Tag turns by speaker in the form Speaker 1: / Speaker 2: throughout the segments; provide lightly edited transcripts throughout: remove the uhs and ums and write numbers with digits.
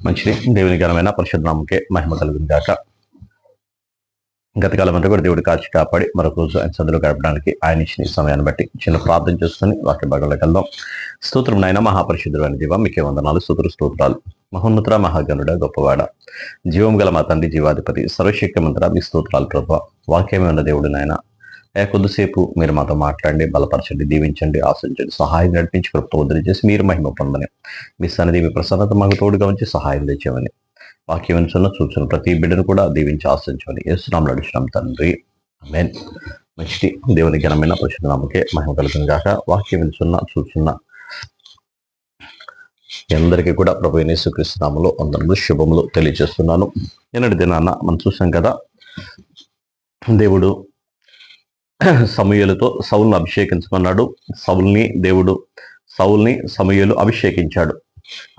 Speaker 1: మంచిది. దేవుని ఘనమైన పరిశుద్ధ నామముకే మహిమ కలుగును గాక. గతకాలం అంతా కూడా దేవుడు కాచి కాపాడి మరొక రోజు ఆయన సన్నిధిలో గడపడానికి ఆయన ఇచ్చిన ఈ సమయాన్ని బట్టి చిన్న ప్రార్థన చేసుకుని వాక్య భాగంలోకి వెళ్దాం. స్తోత్రం నాయన మహాపరిశుద్ధుడు అని జీవ మీకే వందనాలు, స్తోత్రాలు. మహోన్నత మహాగణుడ గొప్పవాడ, జీవం గల మా తండ్రి జీవాధిపతి సర్వశక్తిమంతుడా మీ స్తోత్రాలు ప్రభావ. వాక్యమే ఉన్న దేవుడు నాయన కొద్దిసేపు మీరు మాతో మాట్లాడండి, బలపరచండి, దీవించండి, ఆశించండి, సహాయం నడిపించి కృపతో వదిలి చేసి మీరు మహిమ పొందని మీ సన్నిధి మీ ప్రసన్నత మాకు తోడుగా ఉంచి సహాయం తెచ్చామని వాక్యం వినుచున్న చూస్తున్న ప్రతి బిడ్డను కూడా దీవించి ఆశించమని యేసునామములో నడుచున్నాం తండ్రి, ఆమేన్. మంచిది. దేవుని ఘనమైన పరిశుద్ధ నామముకే మహిమ కలుగును గాక. వాక్యం వినుచున్న చూస్తున్న అందరికీ కూడా ప్రభు యేసుక్రీస్తు నామములో వందనములు శుభములు తెలియజేస్తున్నాను. నిన్నటి దినాన మనం చూసాం కదా, దేవుడు సమూయేలుతో సౌలును అభిషేకించుకున్నాడు. సౌల్ని సమూయేలు అభిషేకించాడు.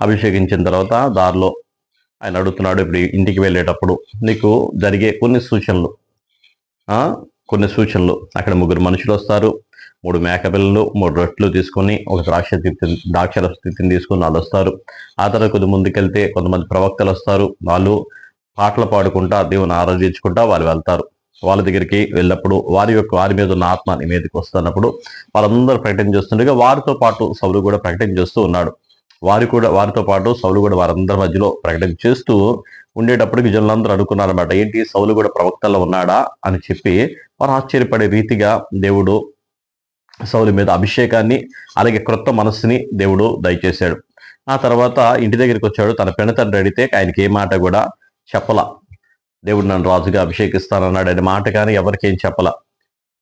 Speaker 1: అభిషేకించిన తర్వాత దారిలో ఆయన అడుగుతున్నాడు, ఇప్పుడు ఇంటికి వెళ్ళేటప్పుడు నీకు జరిగే కొన్ని సూచనలు అక్కడ 3 మనుషులు వస్తారు, 3 మేకపిల్లలు, 3 రొట్టెలు తీసుకొని ఒక ద్రాక్షరస్థితిని తీసుకొని వాళ్ళు వస్తారు. ఆ తర్వాత కొద్ది ముందుకెళ్తే కొంతమంది ప్రవక్తలు వస్తారు. వాళ్ళు పాటలు పాడుకుంటా దేవుని ఆరాధించుకుంటా వాళ్ళు వెళ్తారు. వాళ్ళ దగ్గరికి వెళ్ళినప్పుడు వారి మీద ఉన్న ఆత్మ నీ మీదకి వస్తున్నప్పుడు వాళ్ళందరూ ప్రకటన చేస్తుండగా వారితో పాటు సౌలు కూడా ప్రకటన చేస్తూ ఉన్నాడు. వారితో పాటు సౌలు కూడా వారందరి మధ్యలో ప్రకటన చేస్తూ ఉండేటప్పటికి జనులందరూ అనుకున్నారన్నమాట, ఏంటి సౌలు కూడా ప్రవక్తల్లో ఉన్నాడా అని చెప్పి వారు ఆశ్చర్యపడే రీతిగా దేవుడు సౌలు మీద అభిషేకాన్ని అలాగే క్రొత్త మనస్సుని దేవుడు దయచేశాడు. ఆ తర్వాత ఇంటి దగ్గరికి వచ్చాడు. తన పెనతండ్రి అడిగితే ఆయనకి ఏ మాట కూడా చెప్పలా. దేవుడు నన్ను రాజుగా అభిషేకిస్తానన్నాడు అనే మాట కానీ ఎవరికి ఏం చెప్పలా.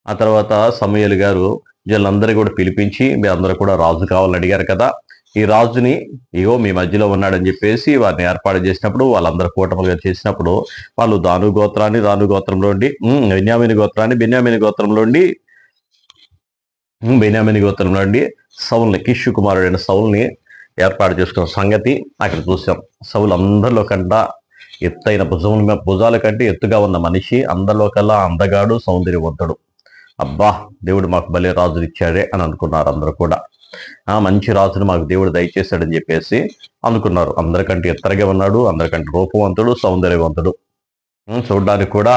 Speaker 1: ఆ తర్వాత సమూయేలు గారు వీళ్ళందరూ కూడా పిలిపించి మీ అందరూ కూడా రాజు కావాలని అడిగారు కదా, ఈ రాజుని ఇగో మీ మధ్యలో ఉన్నాడని చెప్పేసి వారిని ఏర్పాటు చేసినప్పుడు వాళ్ళందరూ కూటములుగా చేసినప్పుడు వాళ్ళు దాను గోత్రంలోండి బెన్యామీను గోత్రంలోండి సౌల్ని, కిషు కుమారుడైన సౌల్ని ఏర్పాటు చేసుకున్న సంగతి అక్కడ చూసాం. సౌలు అందరిలో కంటే ఎత్తైన భుజాల కంటే ఎత్తుగా ఉన్న మనిషి, అందరిలో కల్లా అందగాడు, సౌందర్యవంతుడు. అబ్బా, దేవుడు మాకు భలే రాజులు ఇచ్చాడే అని అనుకున్నారు అందరూ కూడా. మంచి రాజును మాకు దేవుడు దయచేశాడని చెప్పేసి అనుకున్నారు. అందరికంటే ఎత్తరగా ఉన్నాడు, అందరికంటే రూపవంతుడు, సౌందర్యవంతుడు, చూడడానికి కూడా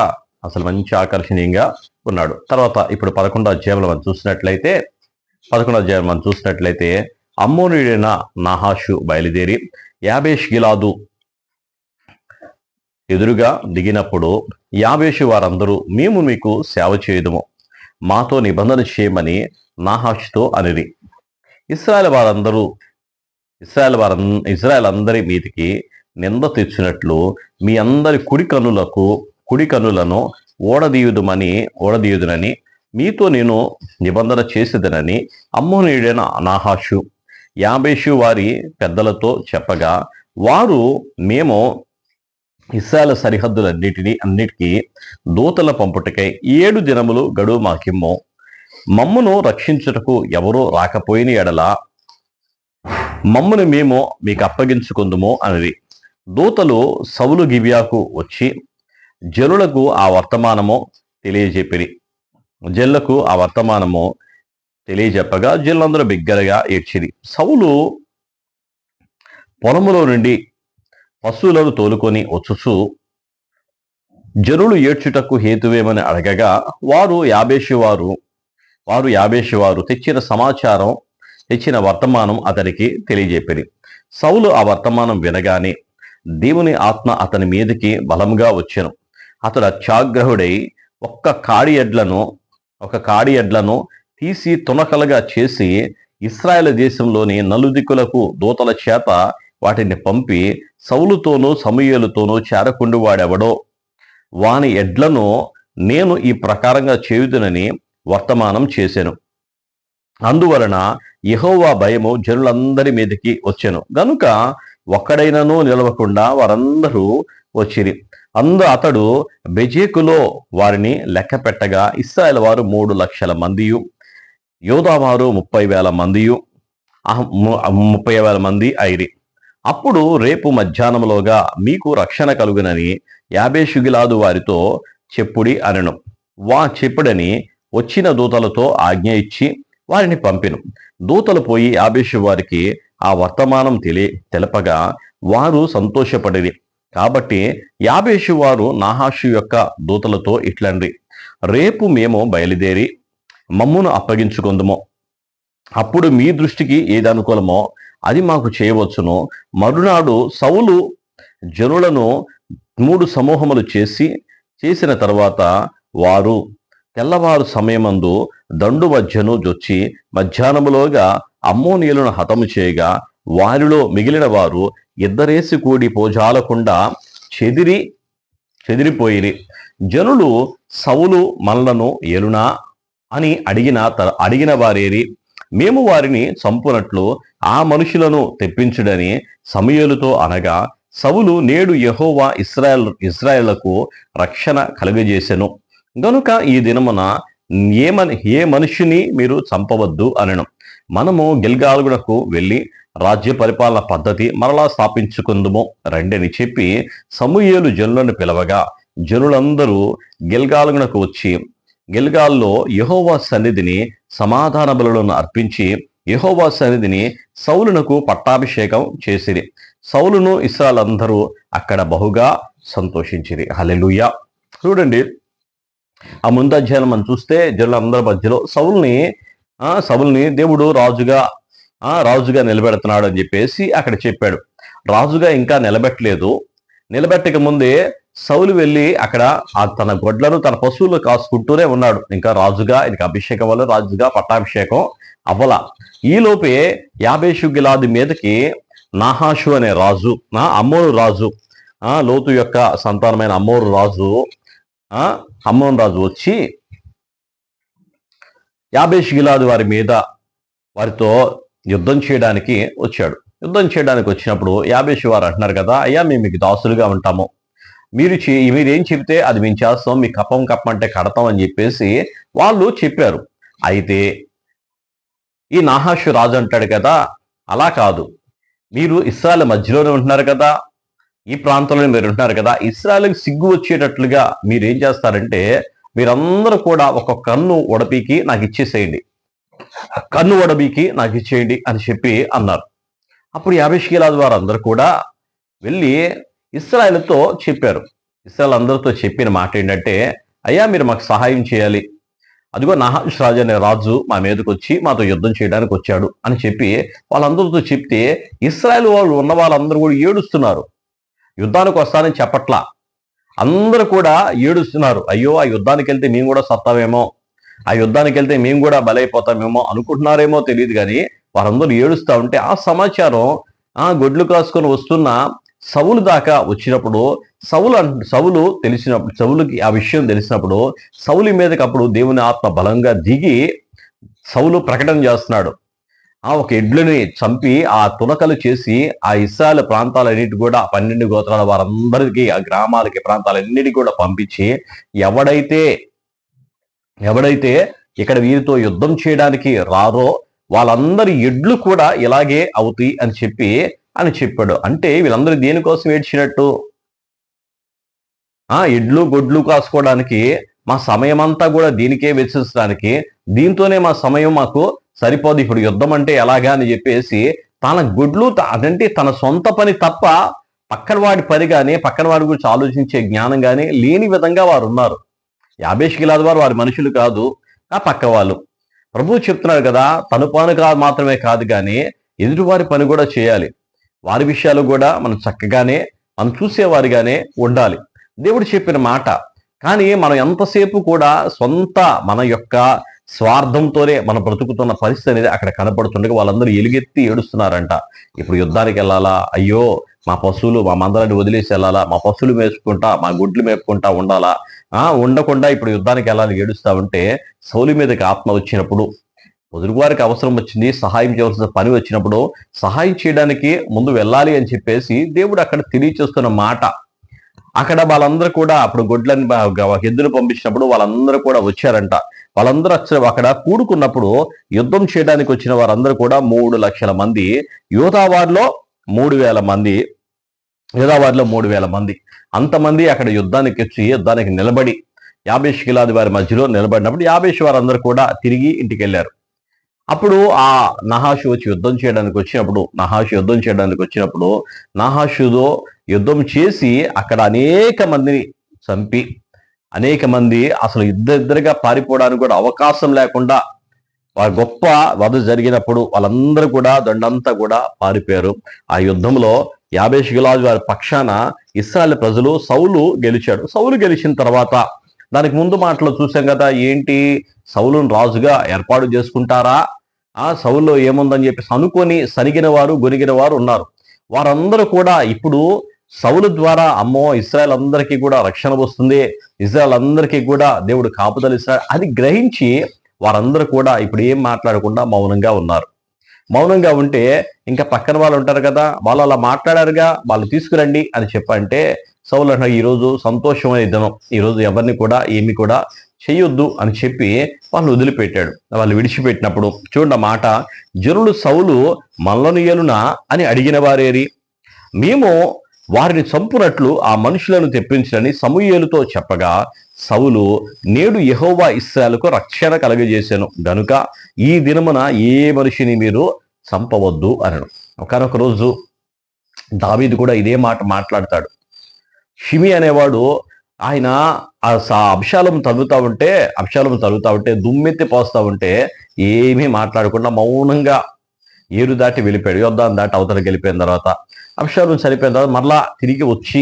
Speaker 1: అసలు మంచి ఆకర్షణీయంగా ఉన్నాడు. తర్వాత ఇప్పుడు 11వ అధ్యాయంలో మనం చూసినట్లయితే అమ్మోనీయుడైన నాహాషు బయలుదేరి యాబేష్ గిలాదు ఎదురుగా దిగినప్పుడు యాబేషు వారందరూ మేము మీకు సేవ చేయుదుము, మాతో నిబంధన చేయమని నాహాషుతో అనిరి. ఇశ్రాయేల్ అందరి మీదికి నింద తెచ్చినట్లు మీ అందరి కుడి కన్నులను ఓడదీయుదునని మీతో నేను నిబంధన చేసేదనని అమ్మోనీయుడైన నాహాషు యాబేషు వారి పెద్దలతో చెప్పగా, వారు మేము ఇశ్రాయేలు సరిహద్దులన్నిటికీ దూతల పంపుటకై 7 దినములు గడువు మాకిమ్మో, మమ్మును రక్షించుటకు ఎవరో రాకపోయిన ఎడల మమ్మును మేము మీకు అప్పగించుకుందుమో అనేది. దూతలు సౌలు గిబియాకు వచ్చి జనులకు ఆ వర్తమానము తెలియజెప్పగా జనులందరూ బిగ్గరగా ఏడ్చిరి. సౌలు పొలములో నుండి పశువులను తోలుకొని వచ్చుచు జనులు ఏడ్చుటకు హేతువేమని అడగగా వారు యాబేషువారు తెచ్చిన వర్తమానం అతనికి తెలియజెప్పిరి. సౌలు ఆ వర్తమానం వినగానే దేవుని ఆత్మ అతని మీదకి బలంగా వచ్చెను. అతడు అత్యాగ్రహుడై ఒక కాడి ఎడ్లను తీసి తునకలుగా చేసి ఇశ్రాయేలు దేశంలోని నలుదిక్కులకు దూతల చేత వాటిని పంపి సౌలుతోనూ సమూయేలుతోనూ చేరకుండు వాడెవడో వాని ఎడ్లను నేను ఈ ప్రకారంగా చేయుదునని వర్తమానం చేసెను. అందువలన యెహోవా భయము జనులందరి మీదకి వచ్చెను గనుక ఒక్కడైనను నిలవకుండా వారందరూ వచ్చిరి. అతడు బెజేకులో వారిని లెక్క పెట్టగా ఇశ్రాయేలు వారు 3 లక్షల మందియు, యోదావారు 30,000 మంది అయిరి. అప్పుడు రేపు మధ్యాహ్నములోగా మీకు రక్షణ కలుగునని యాబేషు గిలాదు వారితో చెప్పుడి అనెను. చెప్పుడని వచ్చిన దూతలతో ఆజ్ఞ ఇచ్చి వారిని పంపెను. దూతలు పోయి యాబేషు వారికి ఆ వర్తమానం తెలపగా వారు సంతోషపడిరి. కాబట్టి యాబేషు వారు నాహాషు యొక్క దూతలతో ఇట్లండ్రి, రేపు మేము బయలుదేరి మమ్మును అప్పగించుకుందుము. అప్పుడు మీ దృష్టికి ఏది అనుకూలమో అది మాకు చేయవచ్చును. మరునాడు సౌలు జనులను 3 సమూహములు చేసిన తర్వాత వారు తెల్లవారు సమయమందు దండు మధ్యను జొచ్చి మధ్యాహ్నములోగా అమ్మోనీయులను హతము చేయగా వారిలో మిగిలిన వారు ఇద్దరేసి కూడి పోజాలకుండా చెదిరిపోయిరి. జనులు సౌలు మనలను ఏలునా అని అడిగిన వారేరి, మేము వారిని చంపునట్లు ఆ మనుషులను తెప్పించుడని సమూయేలుతో అనగా, సౌలు నేడు యెహోవా ఇశ్రాయేలుకు రక్షణ కలుగజేసెను గనుక ఈ దినమున ఏ మనిషిని మీరు చంపవద్దు అనెను. మనము గిల్గాలునకు వెళ్ళి రాజ్య పరిపాలన పద్ధతి మరలా స్థాపించుకుందుము రండని చెప్పి సమూయేలు జనులను పిలవగా జనులందరూ గిల్గాలునకు వచ్చి గిల్గాల్లో యెహోవా సన్నిధిని సమాధాన బలులను అర్పించి యెహోవా సన్నిధిని సౌలునకు పట్టాభిషేకం చేసిరి. సౌలును ఇశ్రాయేలందరూ అక్కడ బహుగా సంతోషించిరి. హల్లెలూయా. చూడండి, ఆ ముందు అధ్యాయం మనం చూస్తే జనులందరి మధ్యలో సౌలుని దేవుడు రాజుగా నిలబెడుతున్నాడు అని చెప్పేసి అక్కడ చెప్పాడు. రాజుగా ఇంకా నిలబెట్టక ముందే సౌలు వెళ్ళి అక్కడ తన గొడ్లను తన పశువులు కాసుకుంటూనే ఉన్నాడు. ఇంకా రాజుగా ఆయనకి అభిషేకం వల్ల రాజుగా పట్టాభిషేకం అవ్వల. ఈలోపే యాబేషు గిలాది మీదకి నాహాషు అనే రాజు, అమ్మోను రాజు, లోతు యొక్క సంతానమైన అమ్మోను రాజు వచ్చి యాబేషు గిలాది వారితో యుద్ధం చేయడానికి వచ్చాడు. యుద్ధం చేయడానికి వచ్చినప్పుడు యాబేషు వారు అంటున్నారు కదా, అయ్యా మేము మీకు దాసులుగా ఉంటాము, మీరేం చెబితే అది మేము చేస్తాం, మీ కప్పమంటే కడతాం అని చెప్పేసి వాళ్ళు చెప్పారు. అయితే ఈ నాహాషు రాజు అంటాడు కదా, అలా కాదు, మీరు ఇశ్రాయేలు మధ్యలోనే ఉంటున్నారు కదా, ఈ ప్రాంతంలో మీరు ఉంటున్నారు కదా, ఇశ్రాయేలుకి సిగ్గు వచ్చేటట్లుగా మీరేం చేస్తారంటే మీరందరూ కూడా ఒక కన్ను ఉడపీకి నాకు ఇచ్చేసేయండి అని చెప్పి అన్నారు. అప్పుడు యాబేషు గిలాదు వారు అందరూ కూడా వెళ్ళి ఇశ్రాయేలుతో చెప్పారు. ఇశ్రాయేలు అందరితో చెప్పిన మాట ఏంటంటే, అయ్యా మీరు మాకు సహాయం చేయాలి, అదిగో నాహాషు రాజు అనే రాజు మా మీదకి వచ్చి మాతో యుద్ధం చేయడానికి వచ్చాడు అని చెప్పి వాళ్ళందరితో చెప్తే ఇశ్రాయేలు వాళ్ళు ఉన్న వాళ్ళందరూ కూడా ఏడుస్తున్నారు. యుద్ధానికి వస్తానని చెప్పట్లా, అందరూ కూడా ఏడుస్తున్నారు. అయ్యో ఆ యుద్ధానికి వెళ్తే మేము కూడా సత్తామేమో, ఆ యుద్ధానికి వెళ్తే మేము కూడా బలైపోతామేమో అనుకుంటున్నారేమో తెలియదు, కానీ వారందరూ ఏడుస్తూ ఉంటే ఆ సమాచారం గొడ్లు కాసుకొని వస్తున్న సౌలు దాకా వచ్చినప్పుడు సౌలుకి ఆ విషయం తెలిసినప్పుడు సౌలు మీదకి అప్పుడు దేవుని ఆత్మ బలంగా దిగి సౌలు ప్రకటన చేస్తున్నాడు. ఒక ఎడ్లని చంపి ఆ తునకలు చేసి ఆ ఇశ్రాయేలు ప్రాంతాలన్నిటి కూడా 12 గోత్రాల వారందరికీ ఆ గ్రామాలకి ప్రాంతాలన్నిటికీ కూడా పంపించి ఎవడైతే ఇక్కడ వీరితో యుద్ధం చేయడానికి రారో వాళ్ళందరి ఎడ్లు కూడా ఇలాగే అవుతాయి అని చెప్పాడు. అంటే వీళ్ళందరూ దేనికోసం ఏడ్చినట్టు? ఎడ్లు గొడ్లు కాసుకోవడానికి మా సమయం అంతా కూడా దీనికే వెచ్చించడానికి, దీంతోనే మా సమయం మాకు సరిపోదు, ఇప్పుడు యుద్ధం అంటే ఎలాగా అని చెప్పేసి తన గొడ్లు అదంటే తన సొంత పని తప్ప పక్కన వాడి పని కానీ పక్కన వాడి గురించి ఆలోచించే జ్ఞానం కానీ లేని విధంగా వారు ఉన్నారు. యాబేషు గిలాదు వారి మనుషులు కాదు, ఆ పక్క వాళ్ళు. ప్రభువు చెప్తున్నారు కదా, తన పని మాత్రమే కాదు కానీ ఎదుటివారి పని కూడా చేయాలి. వారి విషయాలు కూడా మనం చక్కగానే మనం చూసేవారిగానే ఉండాలి, దేవుడు చెప్పిన మాట. కానీ మనం ఎంతసేపు కూడా మన యొక్క స్వార్థంతోనే మనం బ్రతుకుతున్న పరిస్థితి అనేది అక్కడ కనపడుతుండగా వాళ్ళందరూ ఎలుగెత్తి ఏడుస్తున్నారంట. ఇప్పుడు యుద్ధానికి వెళ్ళాలా, అయ్యో మా పశువులు మా మందరాన్ని వదిలేసి వెళ్ళాలా, మా పశువులు మేపుకుంటా మా గుడ్లు మేపుకుంటా ఉండాలా, ఉండకుండా ఇప్పుడు యుద్ధానికి వెళ్ళాలి ఏడుస్తా ఉంటే సౌలు మీదకి ఆత్మ వచ్చినప్పుడు, పొదుగువారికి అవసరం వచ్చింది, సహాయం చేయవలసిన పని వచ్చినప్పుడు సహాయం చేయడానికి ముందు వెళ్ళాలి అని చెప్పేసి దేవుడు అక్కడ తెలియచేస్తున్న మాట. అక్కడ వాళ్ళందరూ కూడా అప్పుడు గొడ్లని ఎద్దులు పంపించినప్పుడు వాళ్ళందరూ కూడా వచ్చారంట. వాళ్ళందరూ అక్కడ కూడుకున్నప్పుడు యుద్ధం చేయడానికి వచ్చిన వారందరూ కూడా 3 లక్షల మంది, యోధావారిలో 3,000 మంది అంతమంది అక్కడ యుద్ధానికి నిలబడి యాబేషు గిలాదు వారి మధ్యలో నిలబడినప్పుడు యాబేషు వారందరూ కూడా తిరిగి ఇంటికి వెళ్ళారు. అప్పుడు ఆ నహాషు వచ్చి యుద్ధం చేయడానికి వచ్చినప్పుడు నహాషుతో యుద్ధం చేసి అక్కడ అనేక మందిని చంపి, అనేక మంది అసలు ఇద్దరిగా పారిపోవడానికి కూడా అవకాశం లేకుండా వారి గొప్ప వధ జరిగినప్పుడు వాళ్ళందరూ కూడా దండంతా కూడా పారిపోయారు. ఆ యుద్ధంలో యాబేషు గిలాదు వారి పక్షాన ఇశ్రాయేలు ప్రజలు సౌలు గెలిచాడు. సౌలు గెలిచిన తర్వాత దానికి ముందు మాటలో చూసాం కదా, ఏంటి సౌలును రాజుగా ఏర్పాటు చేసుకుంటారా, ఆ సౌల్లో ఏముందని చెప్పేసి అనుకొని సనిగిన వారు గొనిగిన వారు ఉన్నారు. వారందరూ కూడా ఇప్పుడు సౌలు ద్వారా అమ్మో ఇశ్రాయేల్ అందరికీ కూడా రక్షణ వస్తుంది, ఇశ్రాయేల్ అందరికీ కూడా దేవుడు కాపుదల ఇస్తాడు అది గ్రహించి వారందరూ కూడా ఇప్పుడు ఏం మాట్లాడకుండా మౌనంగా ఉన్నారు. మౌనంగా ఉంటే ఇంకా పక్కన వాళ్ళు ఉంటారు కదా, వాళ్ళు అలా మాట్లాడారుగా, వాళ్ళు తీసుకురండి అని చెప్పంటే సౌలు అంటారు ఈరోజు సంతోషమైన దినం, ఈరోజు ఎవరిని కూడా ఏమి కూడా చెయ్యొద్దు అని చెప్పి వాళ్ళు వదిలిపెట్టాడు. వాళ్ళు విడిచిపెట్టినప్పుడు చూడండి మాట, జనులు సౌలు మనలను ఏలునా అని అడిగిన వారేరి, మేము వారిని చంపునట్లు ఆ మనుషులను తెప్పించని సమూయేలుతో చెప్పగా సౌలు నేడు యెహోవా ఇశ్రాయేలుకు రక్షణ కలుగజేశాను గనుక ఈ దినమున ఏ మనిషిని మీరు చంపవద్దు అనను. ఒకనొక రోజు దావీదు కూడా ఇదే మాట మాట్లాడతాడు. షిమి అనేవాడు ఆయన అబ్షాలోము తరుగుతా ఉంటే దుమ్మెత్తి పోస్తా ఉంటే ఏమీ మాట్లాడకుండా మౌనంగా ఏరు దాటి వెళ్ళిపోయాడు. యోర్దాను దాటి అవతలకి వెళ్ళిపోయిన తర్వాత అబ్షాలోము చనిపోయిన తర్వాత మరలా తిరిగి వచ్చి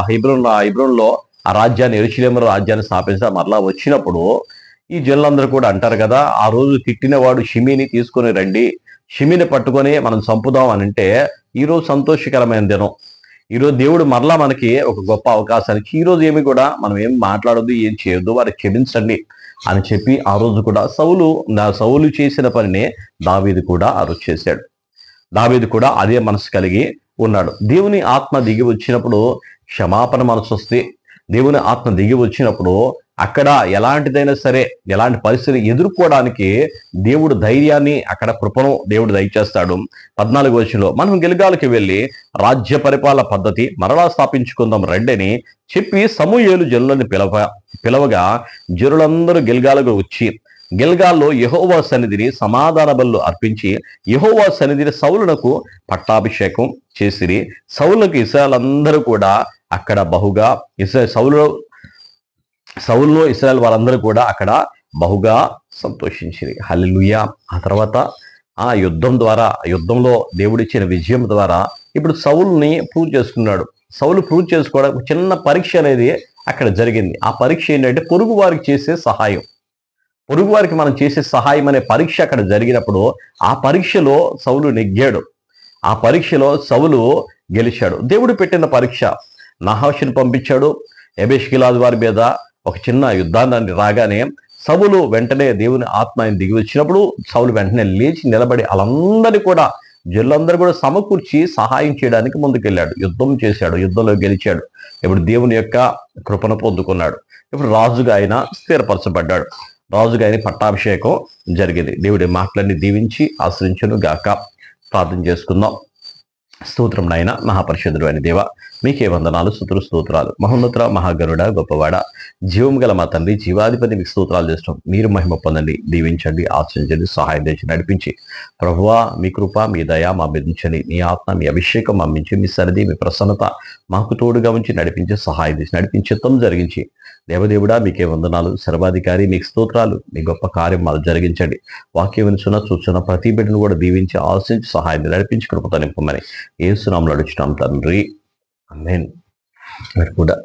Speaker 1: హెబ్రోన్లో ఆ రాజ్యాన్ని యెరూషలేము రాజ్యాన్ని స్థాపించారు. మరలా వచ్చినప్పుడు ఈ జనులందరూ కూడా అంటారు కదా, ఆ రోజు తిట్టిన వాడు షిమిని తీసుకొని రండి, షిమిని పట్టుకొని మనం చంపుదాం అని అంటే ఈరోజు సంతోషకరమైన దినం. ఈరోజు దేవుడు మరలా మనకి ఒక గొప్ప అవకాశానికి ఈరోజు ఏమి కూడా మనం ఏం మాట్లాడొద్దు, ఏం చేయొద్దు, వారికి క్షమించండి అని చెప్పి ఆ రోజు కూడా సౌలు చేసిన పనినే దావీదు కూడా ఆ రోజు చేశాడు. దావీదు కూడా అదే మనసు కలిగి ఉన్నాడు. దేవుని ఆత్మ దిగి వచ్చినప్పుడు క్షమాపణ మనసు వస్తే, దేవుని ఆత్మ దిగి వచ్చినప్పుడు అక్కడ ఎలాంటిదైనా సరే ఎలాంటి పరిస్థితి ఎదుర్కోవడానికి దేవుడు ధైర్యాన్ని అక్కడ కృపను దేవుడు దయచేస్తాడు. 14వ వచనంలో మనం గిల్గాలుకి వెళ్ళి రాజ్య పరిపాలన పద్ధతి మరలా స్థాపించుకుందాం రండని చెప్పి సమూయేలు జనులను పిలవగా జనులందరూ గిల్గాలకు వచ్చి గిల్గాల్లో యెహోవా సన్నిధిని సమాధాన బలులు అర్పించి యెహోవా సన్నిధిని సౌలునకు పట్టాభిషేకం చేసిరి. సౌలుకు ఇశ్రాయేలందరూ కూడా అక్కడ బహుగా సౌలులో ఇశ్రాయేల్ వాళ్ళందరూ కూడా అక్కడ బహుగా సంతోషించిరి. హల్లెలూయా. ఆ తర్వాత ఆ యుద్ధంలో దేవుడిచ్చిన విజయం ద్వారా ఇప్పుడు సౌలుని ప్రూవ్ చేసుకున్నాడు. సౌలు ప్రూవ్ చేసుకోవడం చిన్న పరీక్ష అనేది అక్కడ జరిగింది. ఆ పరీక్ష ఏంటంటే పొరుగు వారికి చేసే సహాయం. పొరుగు వారికి మనం చేసే సహాయం అనే పరీక్ష అక్కడ జరిగినప్పుడు ఆ పరీక్షలో సౌలు నెగ్గాడు. ఆ పరీక్షలో సౌలు గెలిచాడు. దేవుడు పెట్టిన పరీక్ష. నహాషుని పంపించాడు. యాబేషు గిలాదు వారి మీద ఒక చిన్న యుద్ధాన్ని రాగానే సౌలు వెంటనే దేవుని ఆత్మ ఆయన దిగి వచ్చినప్పుడు సౌలు వెంటనే లేచి నిలబడి వాళ్ళందరినీ కూడా జనులందరూ కూడా సమకూర్చి సహాయం చేయడానికి ముందుకెళ్ళాడు. యుద్ధం చేశాడు. యుద్ధంలో గెలిచాడు. ఇప్పుడు దేవుని యొక్క కృపను పొందుకున్నాడు. ఇప్పుడు రాజుగా ఆయన స్థిరపరచబడ్డాడు. రాజుగా ఆయన పట్టాభిషేకం జరిగింది. దేవుడి మాటలన్నీ దీవించి ఆశ్రయించును గాక. ప్రార్థన చేసుకుందాం. స్తోత్రం నాయన, మహాపరిషుద్ధుడు అయిన దేవ, మీకే వందనాలు, స్తోత్రాలు. మహోన్నత మహాగరుడ, గొప్పవాడ, జీవం గల మా తండ్రి, జీవాధిపతి మీకు స్తోత్రాలు చేస్తాం. మీరు మహిమ పొందండి, దీవించండి, ఆశ్రయించండి, సహాయం చేసి నడిపించి ప్రభువా మీ కృప మీ దయ మా బించండి, మీ ఆత్మ మీ అభిషేకం అమ్మించి మీ సరిది మీ ప్రసన్నత మాకు తోడుగా ఉంచి నడిపించి సహాయం చేసి నడిపించడం జరిగించి దేవదేవుడా మీకే వందనాలు. సర్వాధికారి మీకు స్తోత్రాలు. మీ గొప్ప కార్యం మాకు జరిగించండి. వాక్యం వినుచున్న చూస్తున్న ప్రతి బిడ్డను కూడా దీవించి ఆశించి సహాయం నడిపించి కృపతో నింపమని యేసు నామములో అడుగుచున్నాం తండ్రి. ఆమేన్. మీరు కూడా